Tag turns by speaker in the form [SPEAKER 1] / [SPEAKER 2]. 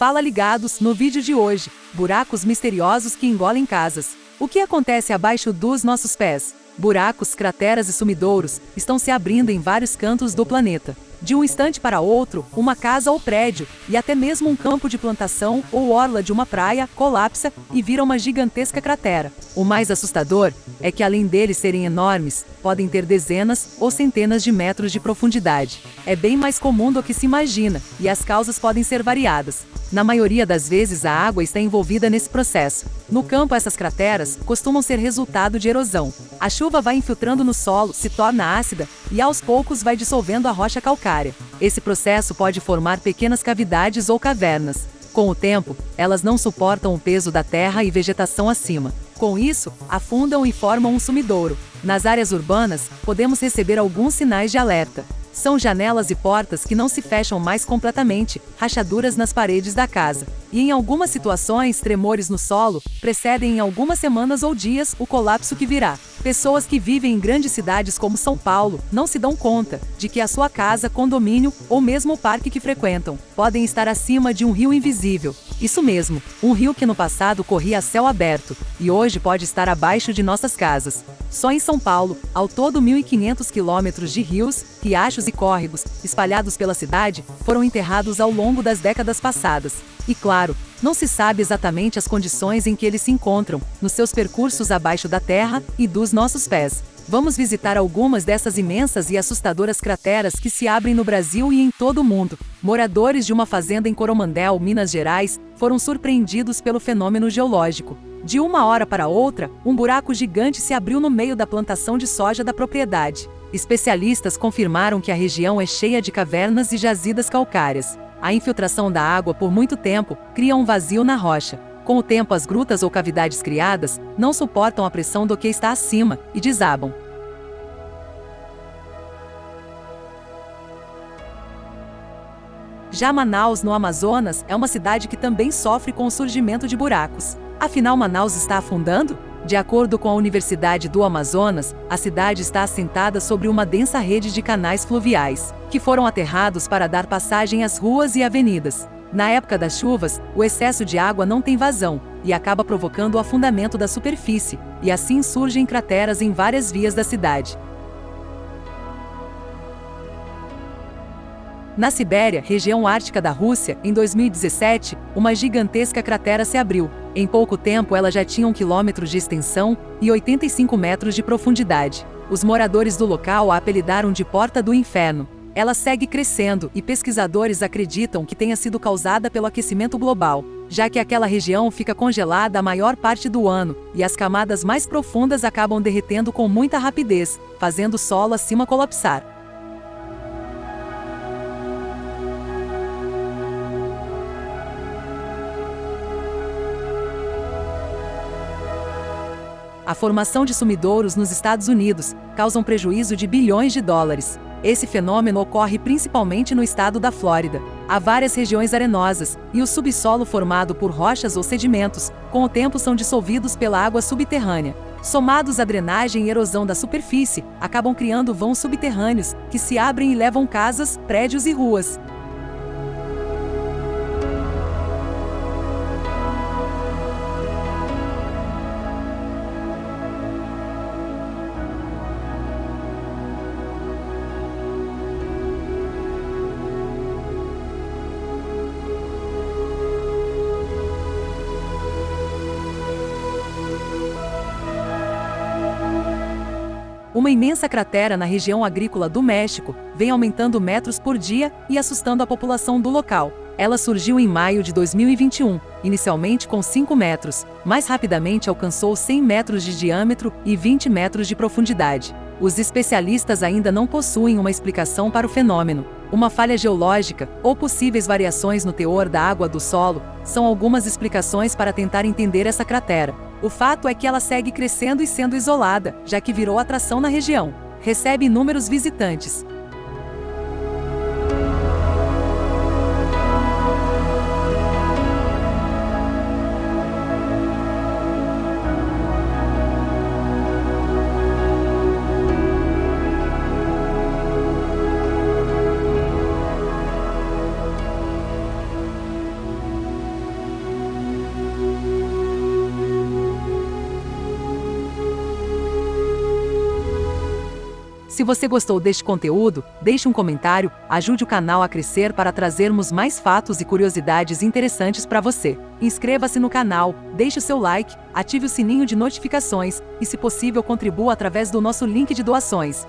[SPEAKER 1] Fala ligados no vídeo de hoje, buracos misteriosos que engolem casas. O que acontece abaixo dos nossos pés? Buracos, crateras e sumidouros estão se abrindo em vários cantos do planeta. De um instante para outro, uma casa ou prédio, e até mesmo um campo de plantação ou orla de uma praia, colapsa e vira uma gigantesca cratera. O mais assustador é que, além deles serem enormes, podem ter dezenas ou centenas de metros de profundidade. É bem mais comum do que se imagina, e as causas podem ser variadas. Na maioria das vezes, a água está envolvida nesse processo. No campo, essas crateras costumam ser resultado de erosão. A chuva vai infiltrando no solo, se torna ácida e aos poucos vai dissolvendo a rocha calcária. Esse processo pode formar pequenas cavidades ou cavernas. Com o tempo, elas não suportam o peso da terra e vegetação acima. Com isso, afundam e formam um sumidouro. Nas áreas urbanas, podemos receber alguns sinais de alerta. São janelas e portas que não se fecham mais completamente, rachaduras nas paredes da casa. E em algumas situações, tremores no solo precedem em algumas semanas ou dias o colapso que virá. Pessoas que vivem em grandes cidades como São Paulo não se dão conta de que a sua casa, condomínio ou mesmo o parque que frequentam podem estar acima de um rio invisível. Isso mesmo, um rio que no passado corria a céu aberto e hoje pode estar abaixo de nossas casas. Só em São Paulo, ao todo 1.500 quilômetros de rios, riachos e córregos, espalhados pela cidade, foram enterrados ao longo das décadas passadas. E claro, não se sabe exatamente as condições em que eles se encontram, nos seus percursos abaixo da terra e dos nossos pés. Vamos visitar algumas dessas imensas e assustadoras crateras que se abrem no Brasil e em todo o mundo. Moradores de uma fazenda em Coromandel, Minas Gerais, foram surpreendidos pelo fenômeno geológico. De uma hora para outra, um buraco gigante se abriu no meio da plantação de soja da propriedade. Especialistas confirmaram que a região é cheia de cavernas e jazidas calcárias. A infiltração da água por muito tempo cria um vazio na rocha. Com o tempo, as grutas ou cavidades criadas não suportam a pressão do que está acima e desabam. Já Manaus, no Amazonas, é uma cidade que também sofre com o surgimento de buracos. Afinal, Manaus está afundando? De acordo com a Universidade do Amazonas, a cidade está assentada sobre uma densa rede de canais fluviais, que foram aterrados para dar passagem às ruas e avenidas. Na época das chuvas, o excesso de água não tem vazão e acaba provocando o afundamento da superfície, e assim surgem crateras em várias vias da cidade. Na Sibéria, região ártica da Rússia, em 2017, uma gigantesca cratera se abriu. Em pouco tempo, ela já tinha 1 quilômetro de extensão e 85 metros de profundidade. Os moradores do local a apelidaram de Porta do Inferno. Ela segue crescendo e pesquisadores acreditam que tenha sido causada pelo aquecimento global, já que aquela região fica congelada a maior parte do ano e as camadas mais profundas acabam derretendo com muita rapidez, fazendo o solo acima colapsar. A formação de sumidouros nos Estados Unidos causa um prejuízo de bilhões de dólares. Esse fenômeno ocorre principalmente no estado da Flórida. Há várias regiões arenosas, e o subsolo formado por rochas ou sedimentos, com o tempo são dissolvidos pela água subterrânea. Somados à drenagem e erosão da superfície, acabam criando vãos subterrâneos, que se abrem e levam casas, prédios e ruas. Uma imensa cratera na região agrícola do México vem aumentando metros por dia e assustando a população do local. Ela surgiu em maio de 2021, inicialmente com 5 metros, mais rapidamente alcançou 100 metros de diâmetro e 20 metros de profundidade. Os especialistas ainda não possuem uma explicação para o fenômeno. Uma falha geológica ou possíveis variações no teor da água do solo são algumas explicações para tentar entender essa cratera. O fato é que ela segue crescendo e sendo isolada, já que virou atração na região. Recebe inúmeros visitantes. Se você gostou deste conteúdo, deixe um comentário, ajude o canal a crescer para trazermos mais fatos e curiosidades interessantes para você. Inscreva-se no canal, deixe o seu like, ative o sininho de notificações e, se possível, contribua através do nosso link de doações.